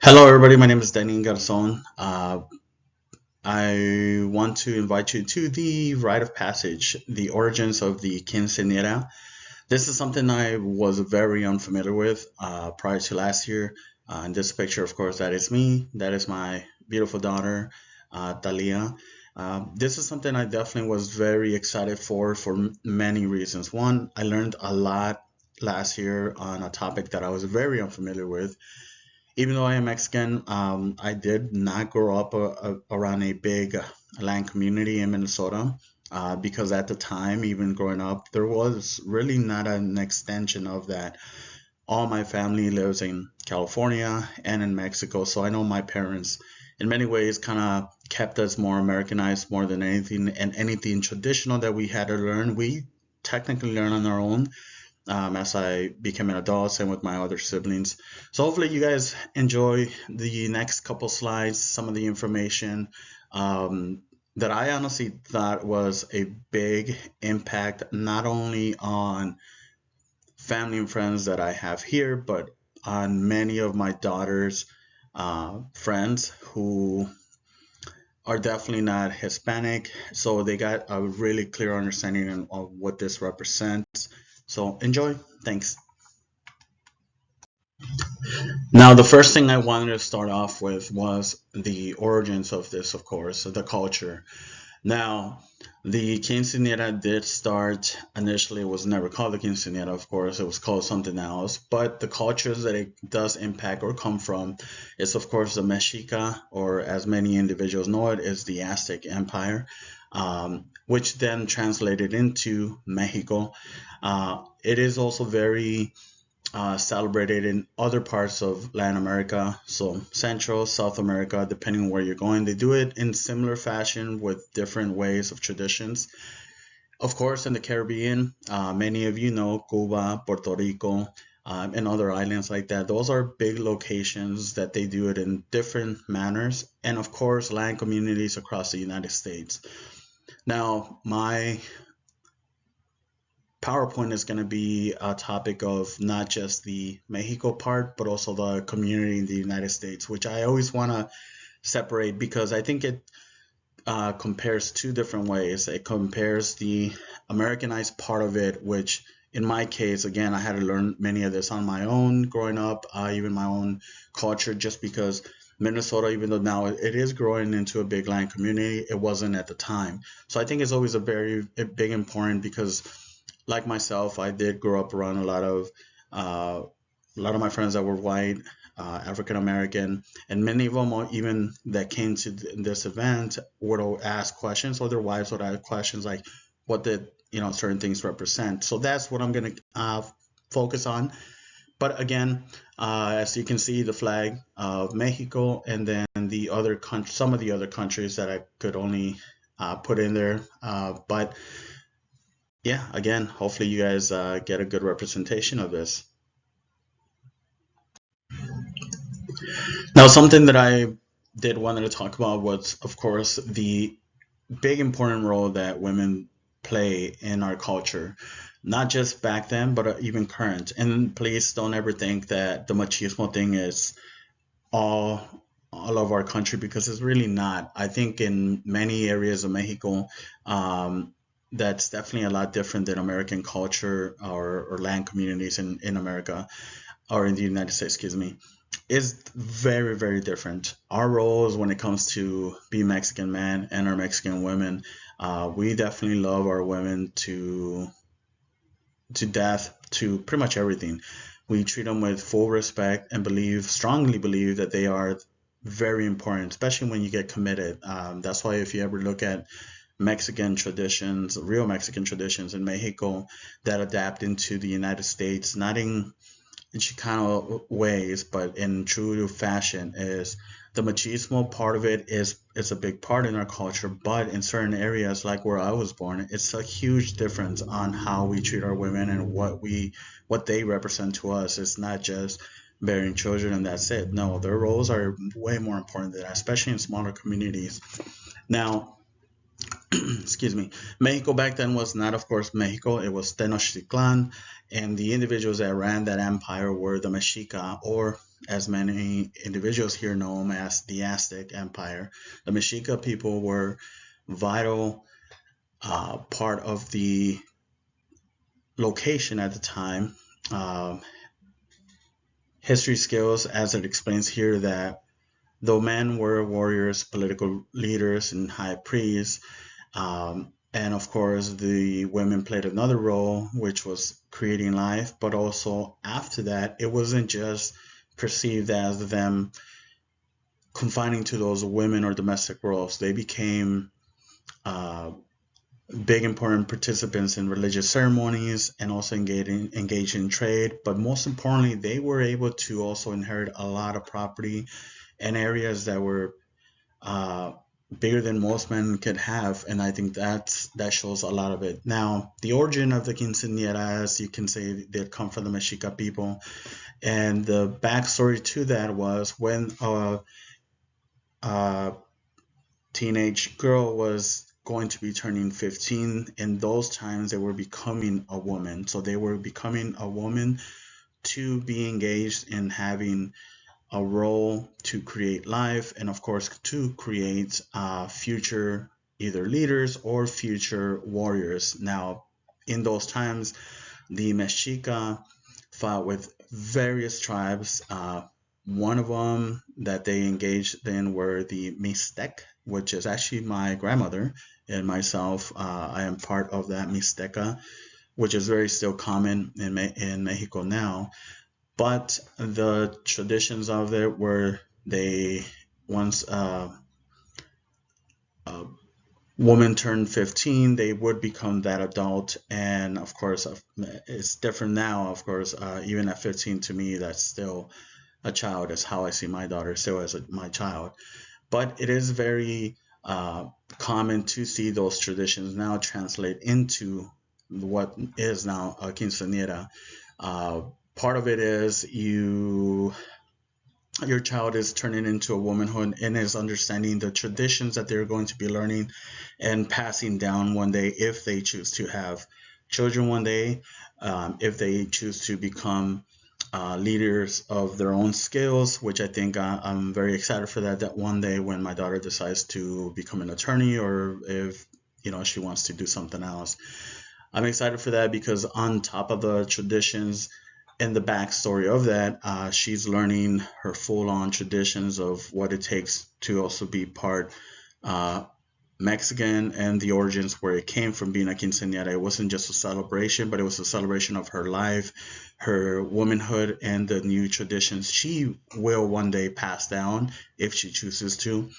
Hello, everybody. My name is Danny Garzon. I want to invite you to the Rite of Passage, the origins of the quinceañera. This is something I was very unfamiliar with prior to last year. In this picture, of course, that is me. That is my beautiful daughter, Talia. This is something I definitely was very excited for many reasons. One, I learned a lot last year on a topic that I was very unfamiliar with. Even though I am Mexican, I did not grow up around a big land community in Minnesota because at the time, even growing up, there was really not an extension of that. All my family lives in California and in Mexico, so I know my parents, in many ways, kind of kept us more Americanized more than anything, and anything traditional that we had to learn, we technically learn on our own as I became an adult, same with my other siblings. So hopefully you guys enjoy the next couple slides, some of the information um, that I honestly thought was a big impact, not only on family and friends that I have here, but on many of my daughter's friends who are definitely not Hispanic. So they got a really clear understanding of what this represents. So enjoy. Thanks. Now, the first thing I wanted to start off with was the origins of this, of course, the culture. Now, the quinceanera did start initially, it was never called the quinceanera, of course, it was called something else. But the cultures that it does impact or come from is, of course, the Mexica, or as many individuals know it, is the Aztec Empire, which then translated into Mexico. It is also very celebrated in other parts of Latin America, so Central, South America, depending on where you're going. They do it in similar fashion with different ways of traditions. Of course, in the Caribbean, many of you know Cuba, Puerto Rico, and other islands like that. Those are big locations that they do it in different manners. And of course, land communities across the United States. Now, my PowerPoint is going to be a topic of not just the Mexico part, but also the community in the United States, which I always want to separate because I think it compares two different ways. It compares the Americanized part of it, which in my case, again, I had to learn many of this on my own growing up, even my own culture, just because Minnesota, even though now it is growing into a big land community, it wasn't at the time. So I think it's always a big important because like myself, I did grow up around a lot of my friends that were white, African American, and many of them, even that came to this event, would ask questions, or their wives would ask questions like, "What did certain things represent?" So that's what I'm gonna focus on. But again, as you can see, the flag of Mexico, and then some of the other countries that I could only put in there, but yeah, again, hopefully you guys get a good representation of this. Now, something that I did wanted to talk about was, of course, the big important role that women play in our culture, not just back then, but even current. And please don't ever think that the machismo thing is all all of our country because it's really not. I think in many areas of Mexico, that's definitely a lot different than American culture or land communities in America or in the United States, excuse me, is very, very different. Our roles when it comes to be Mexican men and our Mexican women, we definitely love our women to death, to pretty much everything. We treat them with full respect and strongly believe that they are very important, especially when you get committed. That's why if you ever look at Mexican traditions, real Mexican traditions in Mexico that adapt into the United States, not in Chicano ways, but in true fashion, is the machismo part of it is a big part in our culture, but in certain areas like where I was born, it's a huge difference on how we treat our women and what they represent to us. It's not just bearing children and that's it. No, their roles are way more important than that, especially in smaller communities. Now, excuse me, Mexico back then was not, of course, Mexico. It was Tenochtitlan, And the individuals that ran that empire were the Mexica, or as many individuals here know them as the Aztec Empire. The Mexica people were vital part of the location at the time. Um, History skills, as it explains here, that though men were warriors, political leaders, and high priests, and of course, the women played another role, which was creating life. But also after that, it wasn't just perceived as them confining to those women or domestic roles. They became uh, big important participants in religious ceremonies and also engaged in trade. But most importantly, they were able to also inherit a lot of property and areas that were uh, bigger than most men could have, and I think that shows a lot of it. Now, the origin of the quinceañeras, you can say, they come from the Mexica people, and the backstory to that was when a teenage girl was going to be turning 15. In those times, they were becoming a woman, so they were becoming a woman to be engaged in having a role to create life, and of course to create future either leaders or future warriors. Now, in those times, the Mexica fought with various tribes. One of them that they engaged in were the Mixtec, which is actually my grandmother and myself. I am part of that Mixteca, which is very still common in Mexico now. But the traditions of it were, they once a woman turned 15, they would become that adult. And of course, it's different now. Of course, even at 15, to me, that's still a child. Is how I see my daughter, still as my child. But it is very common to see those traditions now translate into what is now a quinceañera. Uh, Part of it is your child is turning into a womanhood and is understanding the traditions that they're going to be learning and passing down one day, if they choose to have children one day, if they choose to become leaders of their own skills, which I think I'm very excited for that one day when my daughter decides to become an attorney, or if she wants to do something else. I'm excited for that because on top of the traditions and the backstory of that, she's learning her full-on traditions of what it takes to also be part uh, Mexican, and the origins where it came from being a quinceañera. It wasn't just a celebration, but it was a celebration of her life, her womanhood, and the new traditions she will one day pass down if she chooses to.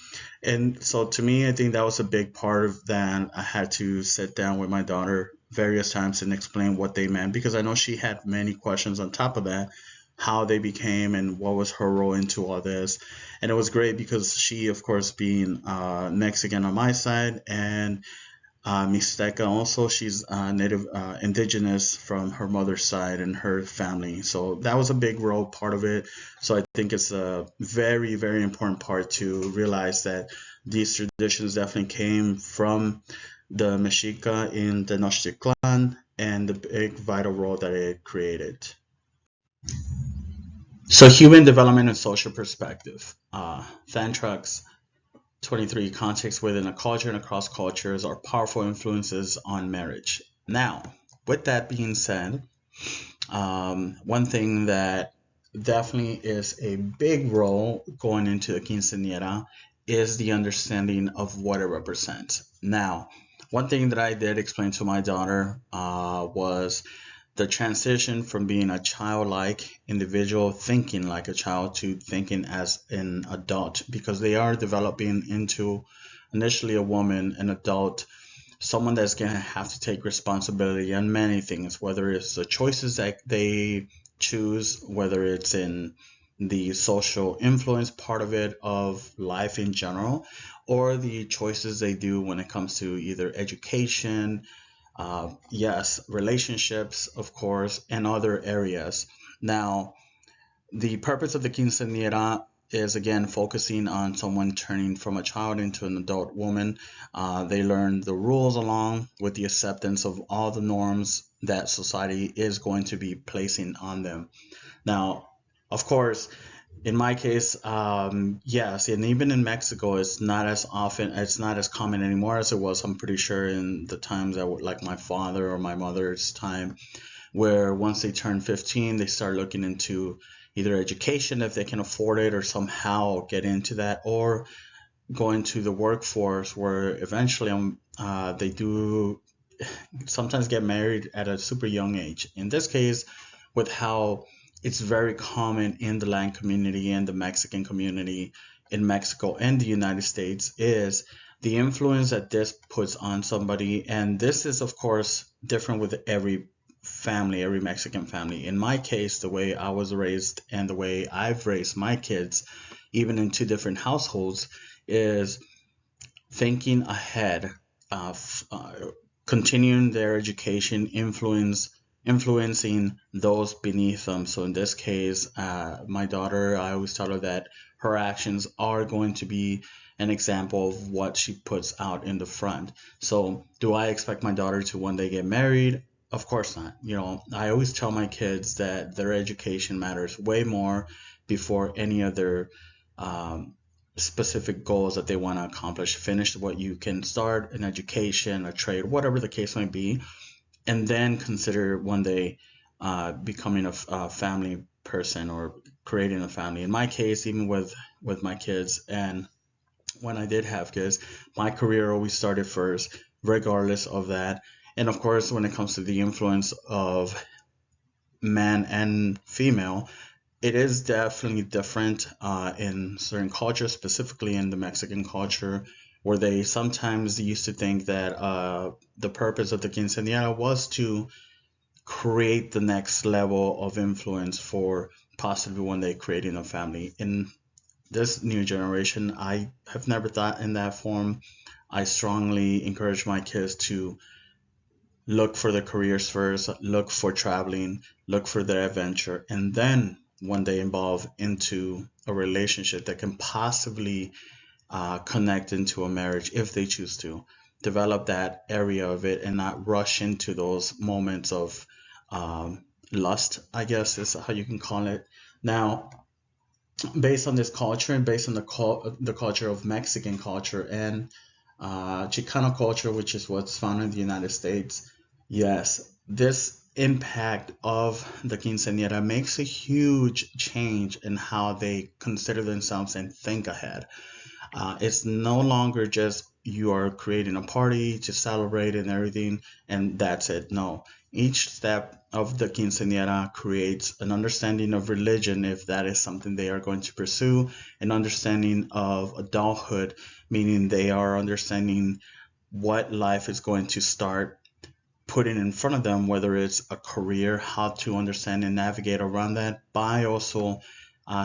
And so to me, I think that was a big part of that. I had to sit down with my daughter various times and explain what they meant, because I know she had many questions on top of that, how they became and what was her role into all this. And it was great because she, of course, being Mexican on my side, and Mixteca also, she's native indigenous from her mother's side and her family. So that was a big role part of it. So I think it's a very, very important part to realize that these traditions definitely came from the Mexica in the Tenochtitlan and the big vital role that it created. So human development and social perspective. Thantrux 23, context within a culture and across cultures are powerful influences on marriage. Now, with that being said, one thing that definitely is a big role going into a quinceañera is the understanding of what it represents. Now, one thing that I did explain to my daughter was the transition from being a childlike individual thinking like a child to thinking as an adult, because they are developing into initially a woman, an adult, someone that's going to have to take responsibility on many things, whether it's the choices that they choose, whether it's in the social influence part of it, of life in general, or the choices they do when it comes to either education, yes, relationships, of course, and other areas. Now, the purpose of the quinceañera is again focusing on someone turning from a child into an adult woman. They learn the rules along with the acceptance of all the norms that society is going to be placing on them. Now, of course, in my case, yes, and even in Mexico, it's not as common anymore as it was. I'm pretty sure in the times that like my father or my mother's time, where once they turn 15, they start looking into either education if they can afford it, or somehow get into that, or go into the workforce, where eventually they do sometimes get married at a super young age. In this case, with how it's very common in the Latin community and the Mexican community in Mexico and the United States, is the influence that this puts on somebody. And this is, of course, different with every family, every Mexican family. In my case, the way I was raised and the way I've raised my kids, even in two different households, is thinking ahead, of continuing their education, influencing those beneath them. So in this case, my daughter, I always tell her that her actions are going to be an example of what she puts out in the front. So do I expect my daughter to one day get married? Of course not. I always tell my kids that their education matters way more before any other um, specific goals that they want to accomplish. Finish what you can start, an education, a trade, whatever the case may be, and then consider one day becoming a family person or creating a family. In my case, even with my kids, and when I did have kids, my career always started first, regardless of that. And of course, when it comes to the influence of man and female, it is definitely different in certain cultures, specifically in the Mexican culture, where they sometimes used to think that the purpose of the quinceañera was to create the next level of influence for possibly one day creating a family. In this new generation, I have never thought in that form. I strongly encourage my kids to look for their careers first, look for traveling, look for their adventure, and then when they involve into a relationship that can possibly connect into a marriage, if they choose to develop that area of it and not rush into those moments of lust, I guess is how you can call it. Now, based on this culture and based on the culture of Mexican culture and Chicano culture, which is what's found in the United States, yes, this impact of the quinceañera makes a huge change in how they consider themselves and think ahead. It's no longer just you are creating a party to celebrate and everything, and that's it. No, each step of the quinceañera creates an understanding of religion, if that is something they are going to pursue, an understanding of adulthood, meaning they are understanding what life is going to start putting in front of them, whether it's a career, how to understand and navigate around that, by also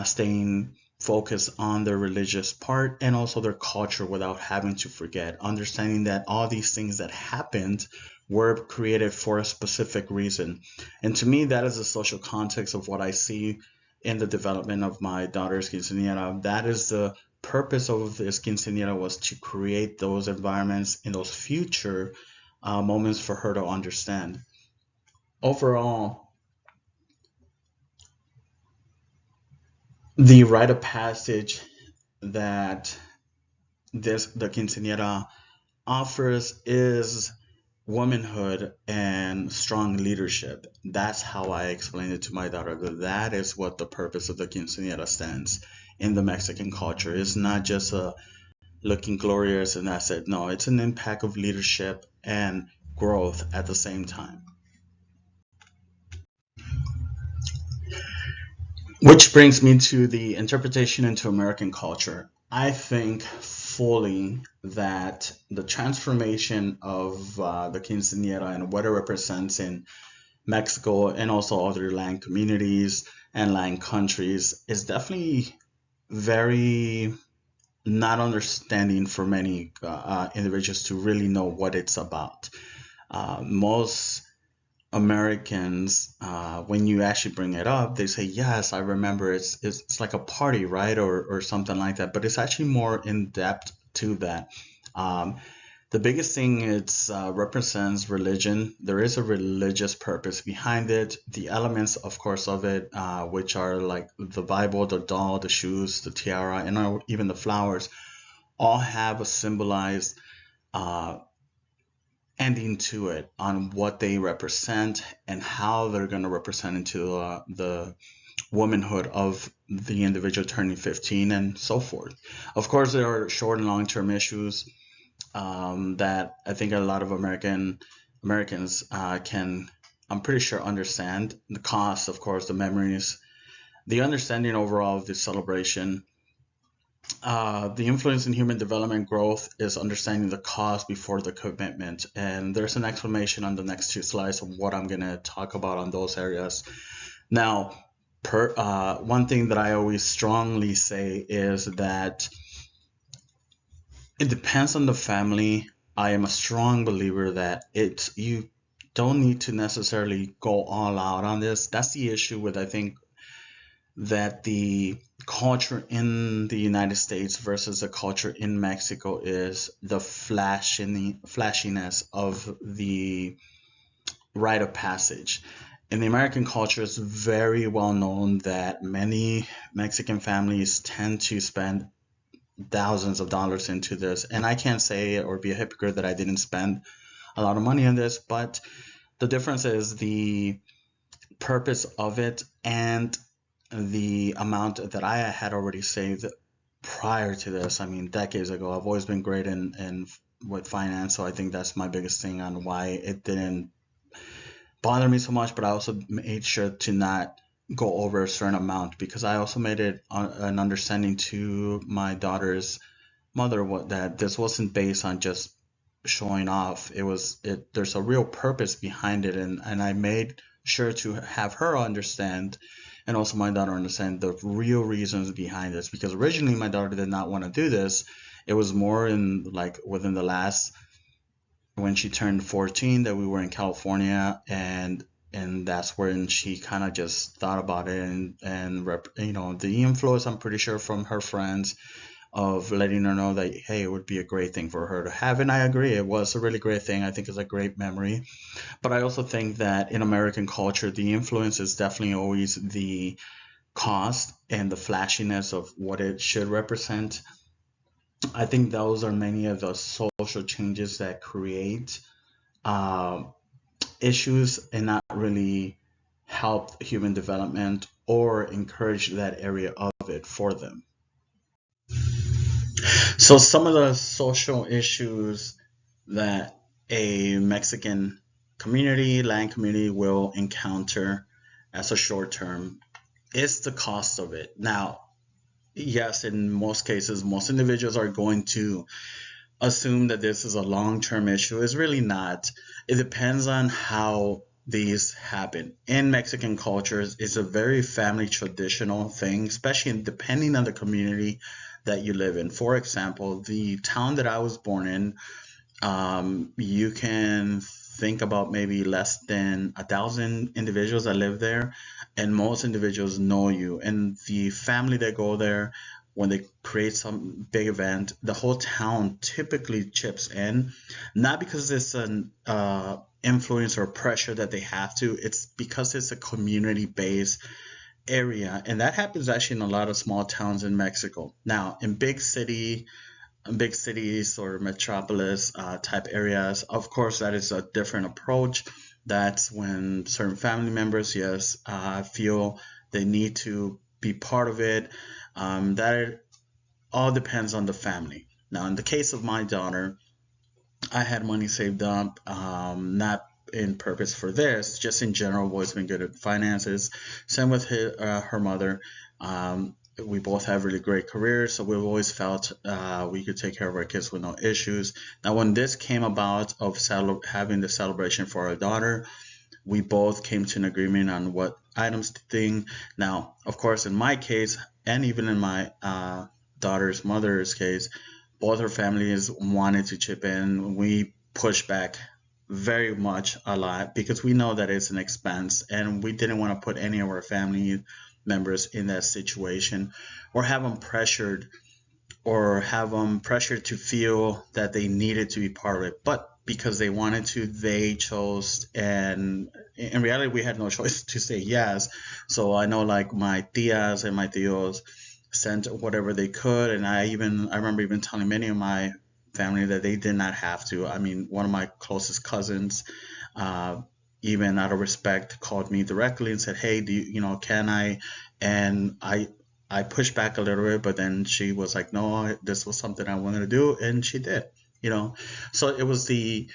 staying focused on their religious part and also their culture without having to forget, understanding that all these things that happened were created for a specific reason. And to me, that is the social context of what I see in the development of my daughter's quinceañera. That is the purpose of this quinceañera, was to create those environments in those future moments for her to understand. Overall, the rite of passage that the quinceañera offers is womanhood and strong leadership. That's how I explained it to my daughter. That is what the purpose of the quinceañera stands in the Mexican culture. It's not just a looking glorious and that's it. No, it's an impact of leadership and growth at the same time. Which brings me to the interpretation into American culture. I think fully that the transformation of the quinceañera and what it represents in Mexico and also other land communities and land countries is definitely very not understanding for many individuals to really know what it's about. Most Americans, when you actually bring it up, they say, "Yes, I remember. It's like a party, right, or something like that." But it's actually more in depth to that. Um, The biggest thing it represents religion. There is a religious purpose behind it. The elements, of course, of it, which are like the Bible, the doll, the shoes, the tiara, and even the flowers, all have a symbolized uh, ending to it on what they represent and how they're going to represent into the womanhood of the individual turning 15 and so forth. Of course, there are short and long term issues that I think a lot of Americans can, I'm pretty sure, understand the cost, of course, the memories, the understanding overall of this celebration. The influence in human development growth is understanding the cause before the commitment. And there's an explanation on the next two slides of what I'm going to talk about on those areas. Now, one thing that I always strongly say is that it depends on the family. I am a strong believer that you don't need to necessarily go all out on this. That's the issue with, I think, that the culture in the United States versus the culture in Mexico is the flashiness of the rite of passage. In the American culture, it's very well known that many Mexican families tend to spend thousands of dollars into this. And I can't say or be a hypocrite that I didn't spend a lot of money on this, but the difference is the purpose of it and the amount that I had already saved prior to this. I mean, decades ago. I've always been great in with finance, so I think that's my biggest thing on why it didn't bother me so much. But I also made sure to not go over a certain amount because I also made it an understanding to my daughter's mother that this wasn't based on just showing off. There's a real purpose behind it, and I made sure to have her understand and also my daughter understand the real reasons behind this, because originally my daughter did not want to do this. It was more in like within the last, when she turned 14, that we were in California, and that's when she kind of just thought about it, and the influence, I'm pretty sure, from her friends of letting her know that, hey, it would be a great thing for her to have. And I agree, it was a really great thing. I think it's a great memory. But I also think that in American culture, the influence is definitely always the cost and the flashiness of what it should represent. I think those are many of the social changes that create uh, issues and not really help human development or encourage that area of it for them. So some of the social issues that a Mexican land community will encounter as a short term is the cost of it. Now, yes, in most cases, most individuals are going to assume that this is a long-term issue. It's really not. It depends on how these happen. In Mexican cultures, it's a very family traditional thing, especially depending on the community that you live in. For example, the town that I was born in, you can think about maybe less than 1,000 individuals that live there, and most individuals know you. And the family that go there, when they create some big event, the whole town typically chips in, not because it's an influence or pressure that they have to. It's because it's a community-based area, and that happens actually in a lot of small towns in Mexico. Now, in big cities or metropolis type areas, of course, that is a different approach. That's when certain family members, yes, feel they need to be part of it. That all depends on the family. Now, in the case of my daughter, I had money saved up, not in purpose for this, just in general, always been good at finances. Same with her mother. We both have really great careers, so we've always felt we could take care of our kids with no issues. Now, when this came about of having the celebration for our daughter, we both came to an agreement on what items to think. Now, of course, in my case, and even in my daughter's mother's case, both her families wanted to chip in. We pushed back very much a lot because we know that it's an expense, and we didn't want to put any of our family members in that situation or have them pressured or have them pressured to feel that they needed to be part of it, but because they wanted to, they chose. And in reality, we had no choice to say yes. So I know, like, my tias and my tios sent whatever they could, and I remember even telling many of my family that they did not have to. I mean, one of my closest cousins, uh, even out of respect, called me directly and said, "Hey, do can I?" And I pushed back a little bit, but then she was like, "No, this was something I wanted to do," and she did. You know, so it was the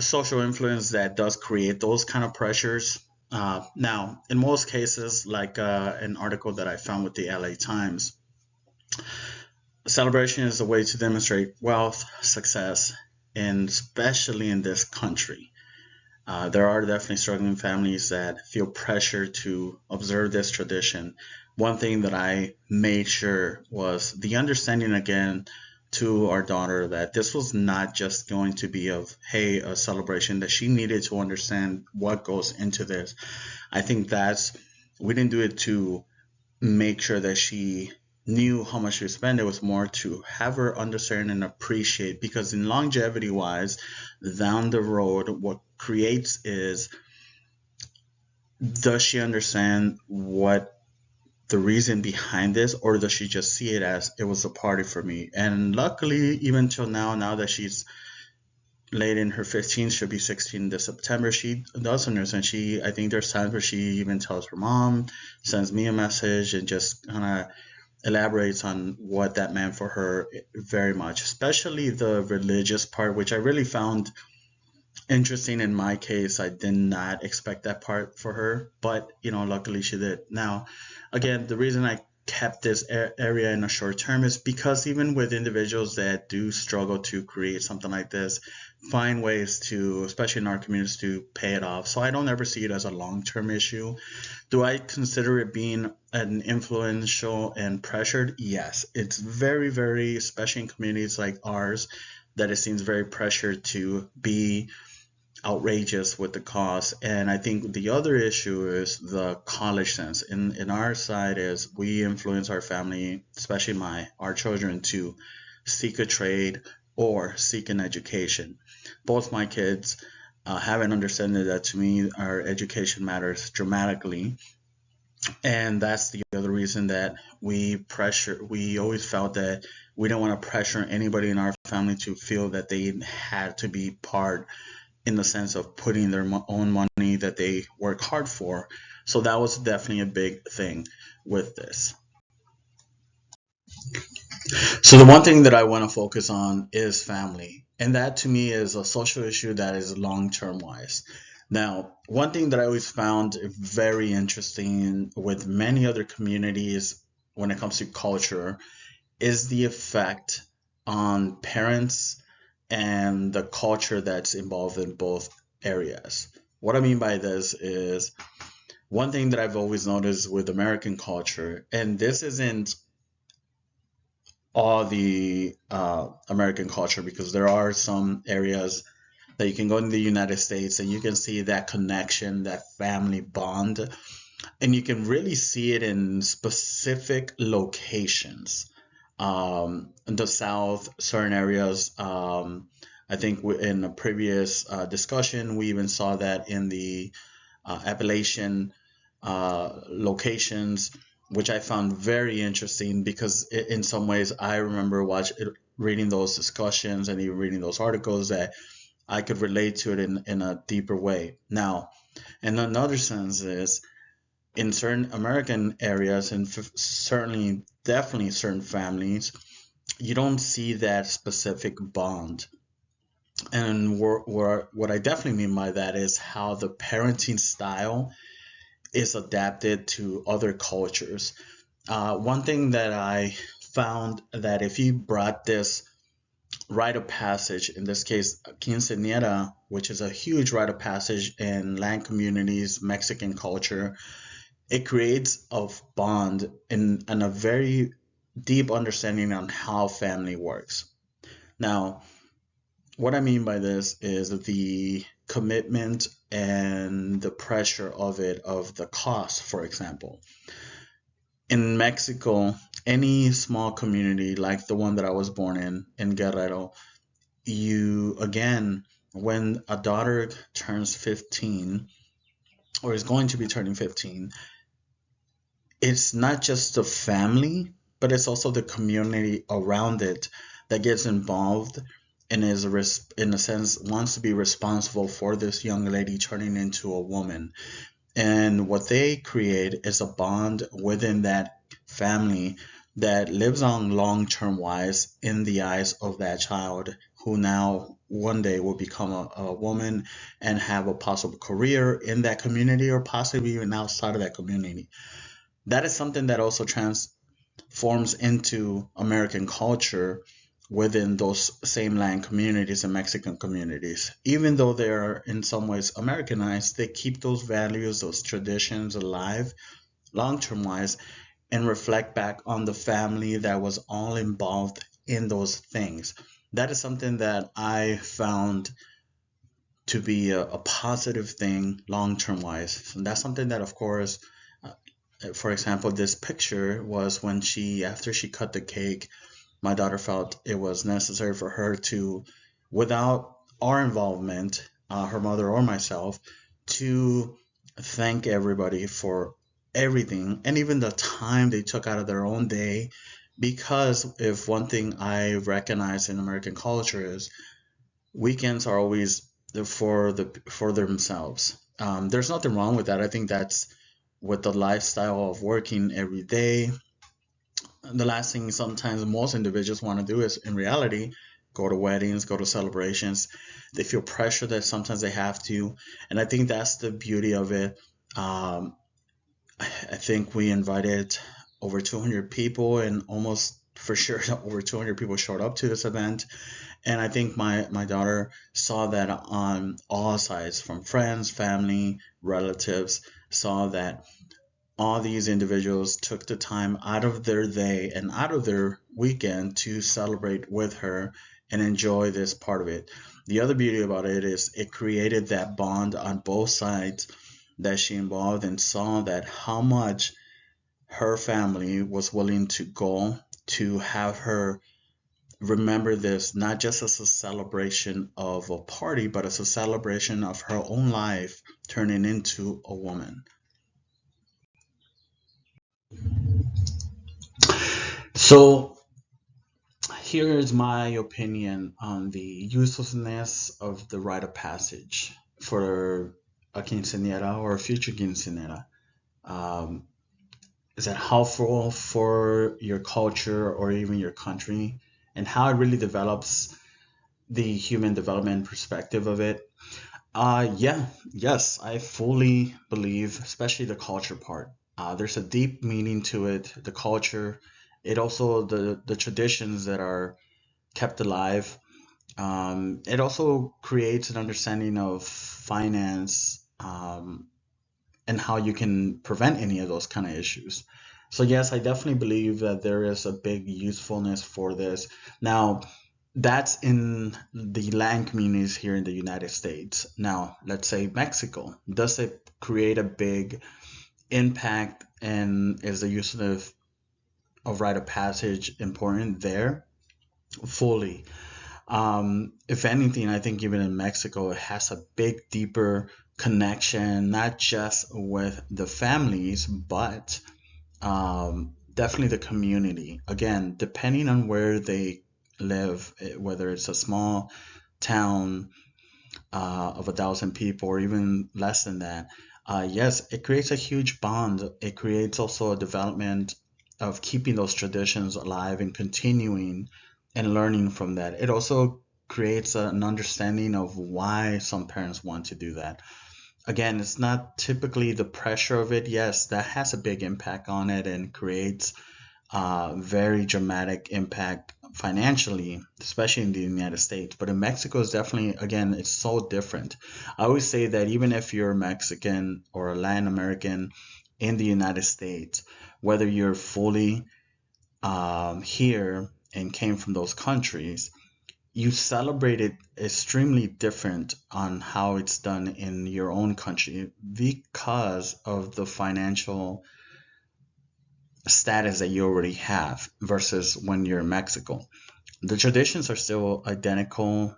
social influence that does create those kind of pressures. Now, in most cases, like an article that I found with the LA Times, celebration is a way to demonstrate wealth, success, and especially in this country. There are definitely struggling families that feel pressure to observe this tradition. One thing that I made sure was the understanding again to our daughter that this was not just going to be of, hey, a celebration, that she needed to understand what goes into this. I think we didn't do it to make sure that she knew how much to spend. It was more to have her understand and appreciate, because in longevity wise, down the road, what creates is, does she understand what the reason behind this, or does she just see it as it was a party for me? And luckily, even till now that she's late in her 15th, she'll be 16 this September, she does understand. I think there's times where she even tells her mom, sends me a message, and just kind of elaborates on what that meant for her very much, especially the religious part, which I really found interesting. In my case, I did not expect that part for her, but luckily she did. Now, again, the reason I kept this area in a short term is because even with individuals that do struggle to create something like this, find ways to, especially in our communities, to pay it off. So I don't ever see it as a long-term issue. Do I consider it being an influential and pressured? Yes. It's very, very, especially in communities like ours, that it seems very pressured to be outrageous with the cost. And I think the other issue is the college sense. In our side is we influence our family, especially our children, to seek a trade or seek an education. Both my kids have an understanding that, to me, our education matters dramatically. And that's the other reason that we always felt that we don't want to pressure anybody in our family to feel that they had to be part, in the sense of putting their own money that they work hard for. So that was definitely a big thing with this. So the one thing that I want to focus on is family. And that, to me, is a social issue that is long-term wise. Now, one thing that I always found very interesting with many other communities when it comes to culture is the effect on parents and the culture that's involved in both areas. What I mean by this is, one thing that I've always noticed with American culture, and this isn't all the American culture, because there are some areas that you can go in the United States and you can see that connection, that family bond, and you can really see it in specific locations. In the South, certain areas. I think in a previous discussion, we even saw that in the Appalachian locations, which I found very interesting, because in some ways I remember reading those discussions and even reading those articles, that I could relate to it in a deeper way. Now, in another sense is, in certain American areas, and certainly, definitely certain families, you don't see that specific bond. And what I definitely mean by that is how the parenting style is adapted to other cultures. One thing that I found, that if you brought this rite of passage, in this case, quinceañera, which is a huge rite of passage in land communities, Mexican culture, it creates a bond and a very deep understanding on how family works. Now, what I mean by this is the commitment and the pressure of it, of the cost, for example. In Mexico, any small community like the one that I was born in Guerrero, you again, when a daughter turns 15 or is going to be turning 15, it's not just the family, but it's also the community around it that gets involved and is in a sense wants to be responsible for this young lady turning into a woman. And what they create is a bond within that family that lives on long term wise in the eyes of that child who now one day will become a woman and have a possible career in that community or possibly even outside of that community. That is something that also transforms into American culture within those same land communities and Mexican communities. Even though they are in some ways Americanized, they keep those values, those traditions alive long term wise and reflect back on the family that was all involved in those things. That is something that I found to be a positive thing long term wise. And that's something that, of course, uh, for example, this picture was when after she cut the cake, my daughter felt it was necessary for her to, without our involvement, her mother or myself, to thank everybody for everything and even the time they took out of their own day. Because if one thing I recognize in American culture is weekends are always for themselves. There's nothing wrong with that. I think that's with the lifestyle of working every day, the last thing sometimes most individuals want to do is in reality go to weddings, go to celebrations. They feel pressure that sometimes they have to, and I think that's the beauty of it. I think we invited over 200 people, and almost for sure over 200 people showed up to this event. And I think my daughter saw that on all sides, from friends, family, relatives, saw that all these individuals took the time out of their day and out of their weekend to celebrate with her and enjoy this part of it. The other beauty about it is it created that bond on both sides that she involved and saw that how much her family was willing to go to have her remember this not just as a celebration of a party, but as a celebration of her own life turning into a woman. So here is my opinion on the uselessness of the rite of passage for a quinceañera or a future quinceañera. Um, is that helpful for your culture or even your country, and how it really develops the human development perspective of it? Yeah, yes, I fully believe, especially the culture part. There's a deep meaning to it, the culture. It also the traditions that are kept alive. It also creates an understanding of finance, and how you can prevent any of those kind of issues. So yes, I definitely believe that there is a big usefulness for this. Now, that's in the land communities here in the United States. Now, let's say Mexico. Does it create a big impact, and is the use of rite of passage important there? Fully. If anything, I think even in Mexico, it has a big, deeper connection, not just with the families, but definitely the community. Again, depending on where they live, whether it's a small town of 1,000 people or even less than that, yes, it creates a huge bond. It creates also a development of keeping those traditions alive and continuing and learning from that. It also creates an understanding of why some parents want to do that. Again, it's not typically the pressure of it. Yes, that has a big impact on it and creates very dramatic impact financially, especially in the United States. But in Mexico, it's definitely, again, it's so different. I always say that even if you're Mexican or a Latin American in the United States, whether you're fully here and came from those countries, you celebrate it extremely different on how it's done in your own country because of the financial status that you already have versus when you're in Mexico. The traditions are still identical.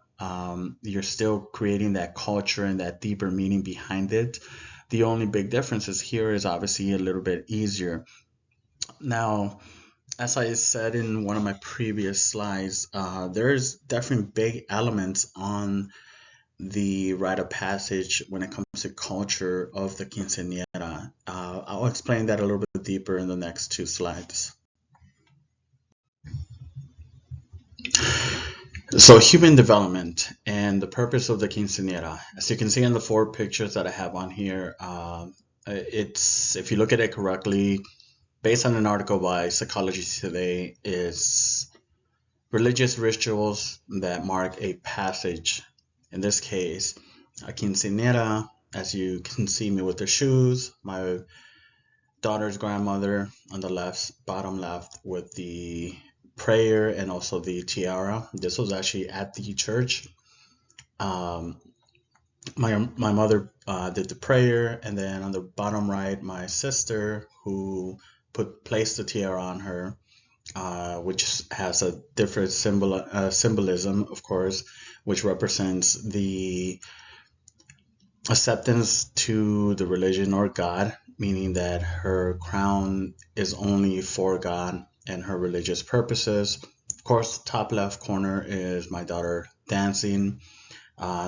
You're still creating that culture and that deeper meaning behind it. The only big difference is here is obviously a little bit easier. Now, as I said in one of my previous slides, there's definitely big elements on the rite of passage when it comes to culture of the quinceañera. I'll explain that a little bit deeper in the next two slides. So human development and the purpose of the quinceañera. As you can see in the four pictures that I have on here, it's, if you look at it correctly, based on an article by Psychology Today, is religious rituals that mark a passage. In this case, a quinceañera, as you can see me with the shoes, my daughter's grandmother on the left, bottom left, with the prayer and also the tiara. This was actually at the church. Um, my mother did the prayer, and then on the bottom right, my sister, who placed the tiara on her, which has a different symbolism, of course, which represents the acceptance to the religion or God, meaning that her crown is only for God and her religious purposes. Of course, the top left corner is my daughter dancing.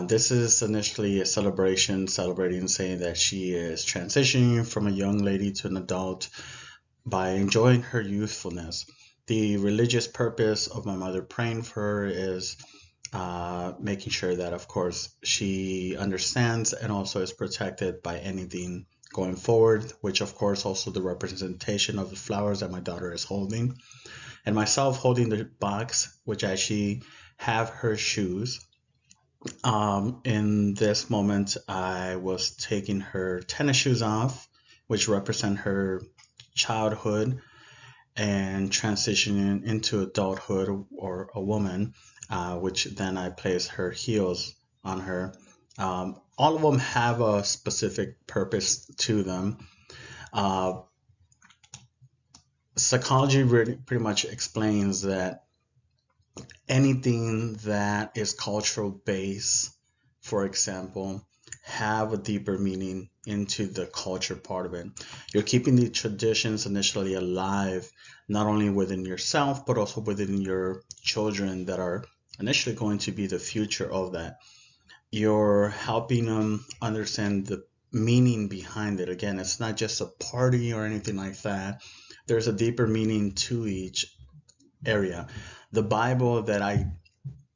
This is initially a celebration, celebrating, saying that she is transitioning from a young lady to an adult by enjoying her youthfulness. The religious purpose of my mother praying for her is making sure that, of course, she understands and also is protected by anything going forward, which, of course, also the representation of the flowers that my daughter is holding, and myself holding the box, which actually have her shoes. In this moment, I was taking her tennis shoes off, which represent her childhood and transitioning into adulthood or a woman, which then I place her heels on her. All of them have a specific purpose to them. Psychology really pretty much explains that anything that is cultural based, for example, have a deeper meaning into the culture part of it. You're keeping the traditions initially alive, not only within yourself, but also within your children that are initially going to be the future of that. You're helping them understand the meaning behind it. Again, it's not just a party or anything like that. There's a deeper meaning to each area. The Bible that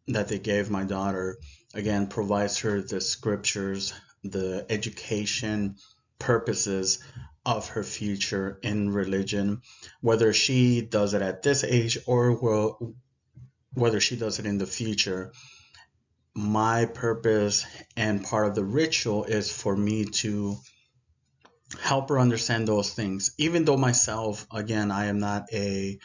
they gave my daughter, again, provides her the scriptures, the education purposes of her future in religion, whether she does it at this age or whether she does it in the future. My purpose and part of the ritual is for me to help her understand those things. Even though myself, again, I am not a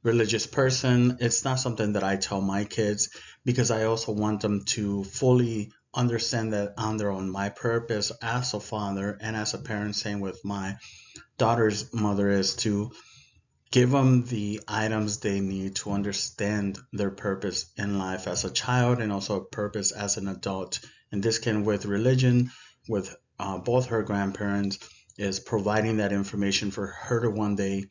religious person, it's not something that I tell my kids, because I also want them to fully understand that on their own. My purpose as a father and as a parent, same with my daughter's mother, is to give them the items they need to understand their purpose in life as a child and also a purpose as an adult. And this can, with religion, with both her grandparents, is providing that information for her to one day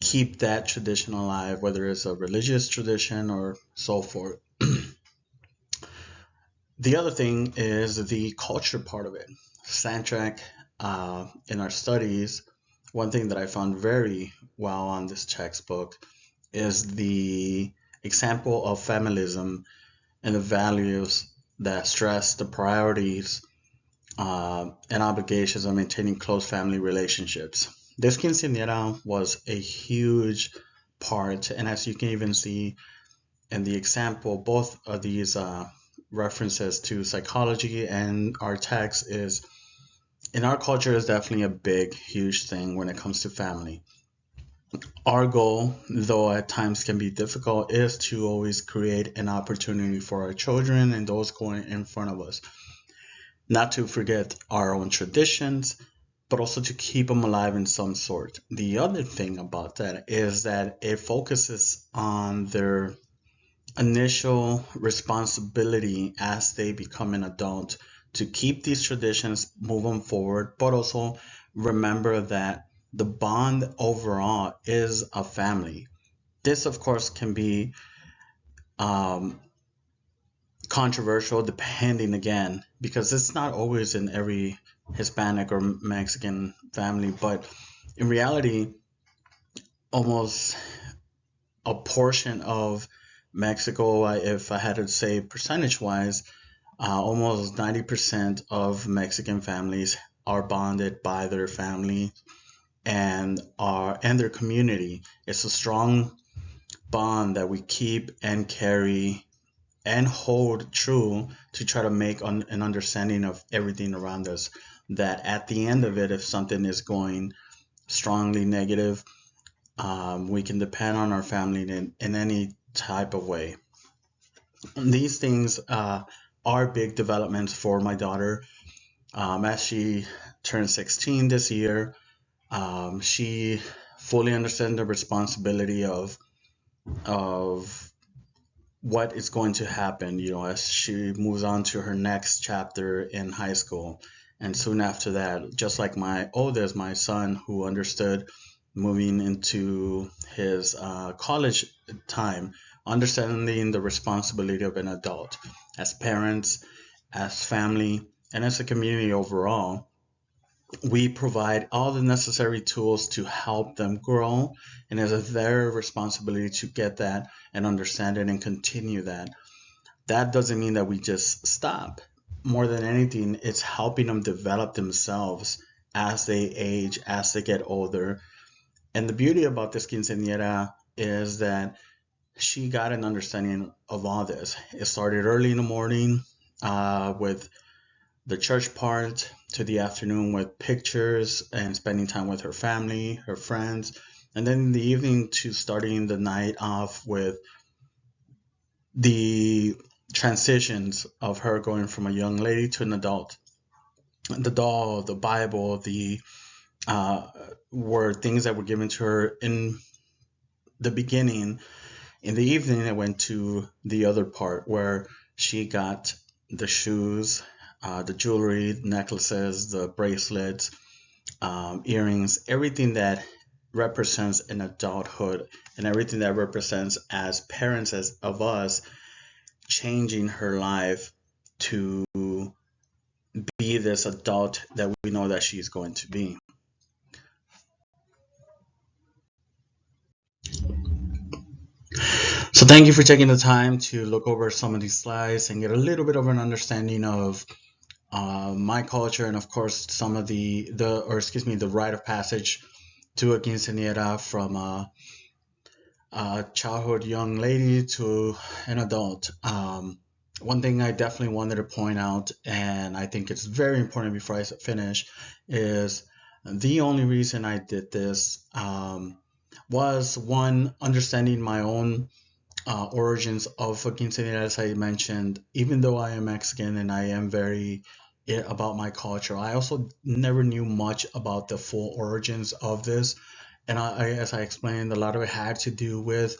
keep that tradition alive, whether it's a religious tradition or so forth. The other thing is the culture part of it. Soundtrack, in our studies, one thing that I found very well on this textbook is the example of feminism and the values that stress the priorities and obligations of maintaining close family relationships. This quinceañera was a huge part, and as you can even see in the example, both of these references to psychology and our text is, in our culture, is definitely a big, huge thing when it comes to family. Our goal, though at times can be difficult, is to always create an opportunity for our children and those going in front of us, not to forget our own traditions, but also to keep them alive in some sort. The other thing about that is that it focuses on their initial responsibility as they become an adult to keep these traditions, move them forward, but also remember that the bond overall is a family. This, of course, can be um, controversial depending again, because it's not always in every Hispanic or Mexican family, but in reality, almost a portion of Mexico, if I had to say percentage wise, almost 90% of Mexican families are bonded by their family and their community. It's a strong bond that we keep and carry and hold true to try to make an understanding of everything around us. That at the end of it, if something is going strongly negative, we can depend on our family in any type of way. These things are big developments for my daughter. As she turned 16 this year, she fully understands the responsibility of what is going to happen, as she moves on to her next chapter in high school. And soon after that, just like my oldest, my son, who understood moving into his college time, understanding the responsibility of an adult as parents, as family, and as a community overall. We provide all the necessary tools to help them grow, and it's their responsibility to get that and understand it and continue that. That doesn't mean that we just stop. More than anything, it's helping them develop themselves as they age, as they get older. And the beauty about this quinceañera is that she got an understanding of all this. It started early in the morning with the church part, to the afternoon with pictures and spending time with her family, her friends, and then in the evening to starting the night off with the transitions of her going from a young lady to an adult. The doll, the Bible, the were things that were given to her in the beginning. In the evening, I went to the other part where she got the shoes, the jewelry, necklaces, the bracelets, earrings, everything that represents an adulthood and everything that represents as parents of us changing her life to be this adult that we know that she's going to be. So thank you for taking the time to look over some of these slides and get a little bit of an understanding of my culture, and of course some of the rite of passage to a quinceañera from a childhood young lady to an adult. One thing I definitely wanted to point out, and I think it's very important before I finish, is the only reason I did this was one, understanding my own origins of a quinceañera, as I mentioned. Even though I am Mexican and I am very about my culture, I also never knew much about the full origins of this. And as I explained, a lot of it had to do with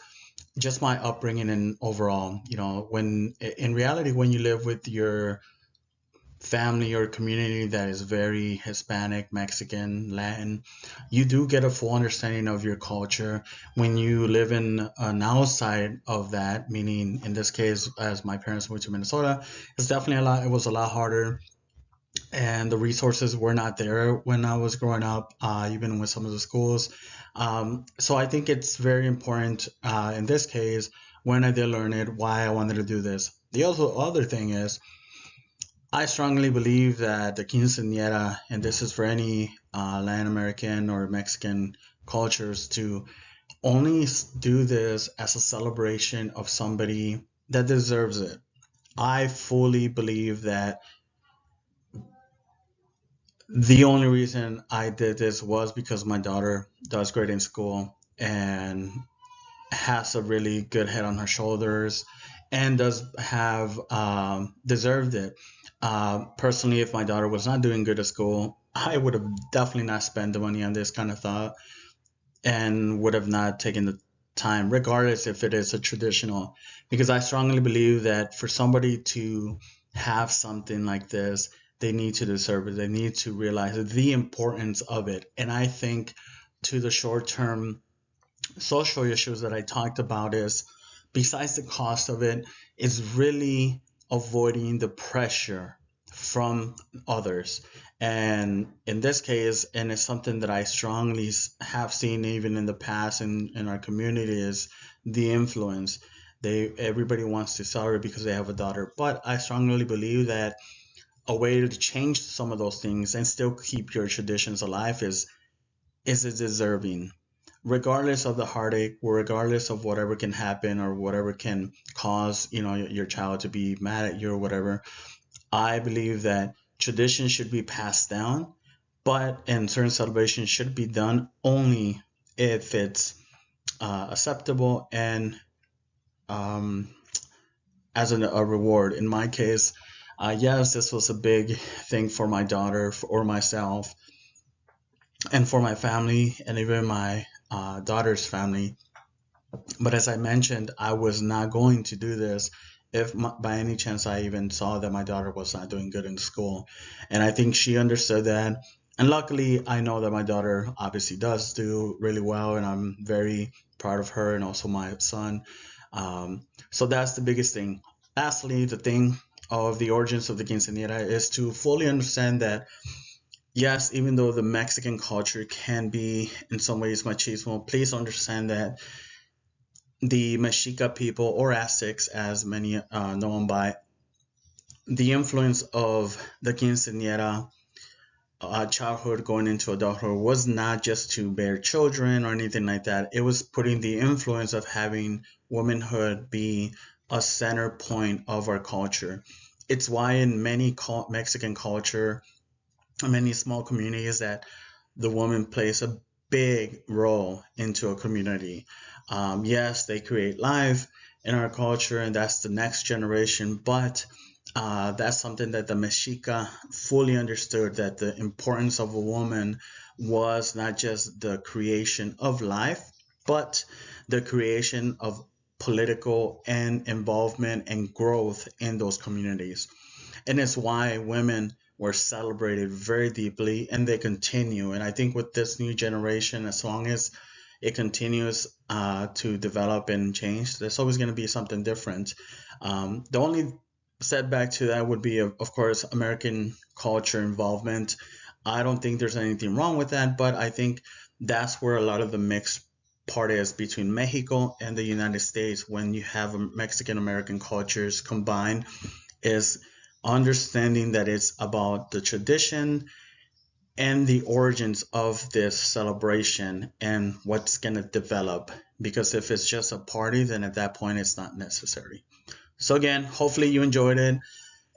just my upbringing and overall, when in reality, when you live with your family or community that is very Hispanic, Mexican, Latin, you do get a full understanding of your culture. When you live in an outside of that, meaning in this case, as my parents moved to Minnesota, it was a lot harder, and the resources were not there when I was growing up, even with some of the schools. So I think it's very important in this case, when I did learn it, why I wanted to do this. The other thing is, I strongly believe that the quinceañera, and this is for any Latin American or Mexican cultures, to only do this as a celebration of somebody that deserves it. I fully believe that the only reason I did this was because my daughter does great in school and has a really good head on her shoulders and does have deserved it. Personally, if my daughter was not doing good at school, I would have definitely not spent the money on this kind of thought, and would have not taken the time, regardless if it is a traditional, because I strongly believe that for somebody to have something like this, they need to deserve it. They need to realize the importance of it. And I think to the short term social issues that I talked about is, besides the cost of it, is really avoiding the pressure from others. And in this case, and it's something that I strongly have seen even in the past in our community, is the influence. Everybody wants to celebrate because they have a daughter, but I strongly believe that a way to change some of those things and still keep your traditions alive is it deserving, regardless of the heartache, or regardless of whatever can happen or whatever can cause your child to be mad at you or whatever. I believe that tradition should be passed down, but and certain celebrations should be done only if it's acceptable and um, as a reward. In my case, yes, this was a big thing for my daughter or myself, and for my family, and even my daughter's family. But as I mentioned, I was not going to do this if by any chance I even saw that my daughter was not doing good in school. And I think she understood that. And luckily, I know that my daughter obviously does do really well, and I'm very proud of her and also my son. So that's the biggest thing. Lastly, the thing of the origins of the quinceañera is to fully understand that yes, even though the Mexican culture can be in some ways machismo, please understand that the Mexica people, or Aztecs, as many know them by, the influence of the quinceañera childhood going into adulthood was not just to bear children or anything like that. It was putting the influence of having womanhood be a center point of our culture. It's why in many Mexican culture, many small communities, that the woman plays a big role into a community. Yes, they create life in our culture, and that's the next generation, but that's something that the Mexica fully understood, that the importance of a woman was not just the creation of life, but the creation of political and involvement and growth in those communities. And it's why women were celebrated very deeply, and they continue. And I think with this new generation, as long as it continues to develop and change, there's always going to be something different. The only setback to that would be, of course, American culture involvement. I don't think there's anything wrong with that, but I think that's where a lot of the mixed part is between Mexico and the United States, when you have Mexican American cultures combined, is understanding that it's about the tradition and the origins of this celebration and what's going to develop. Because if it's just a party, then at that point it's not necessary. So again, hopefully you enjoyed it.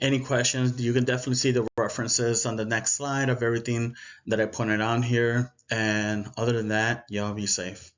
Any questions, you can definitely see the references on the next slide of everything that I pointed out here. And other than that, y'all be safe.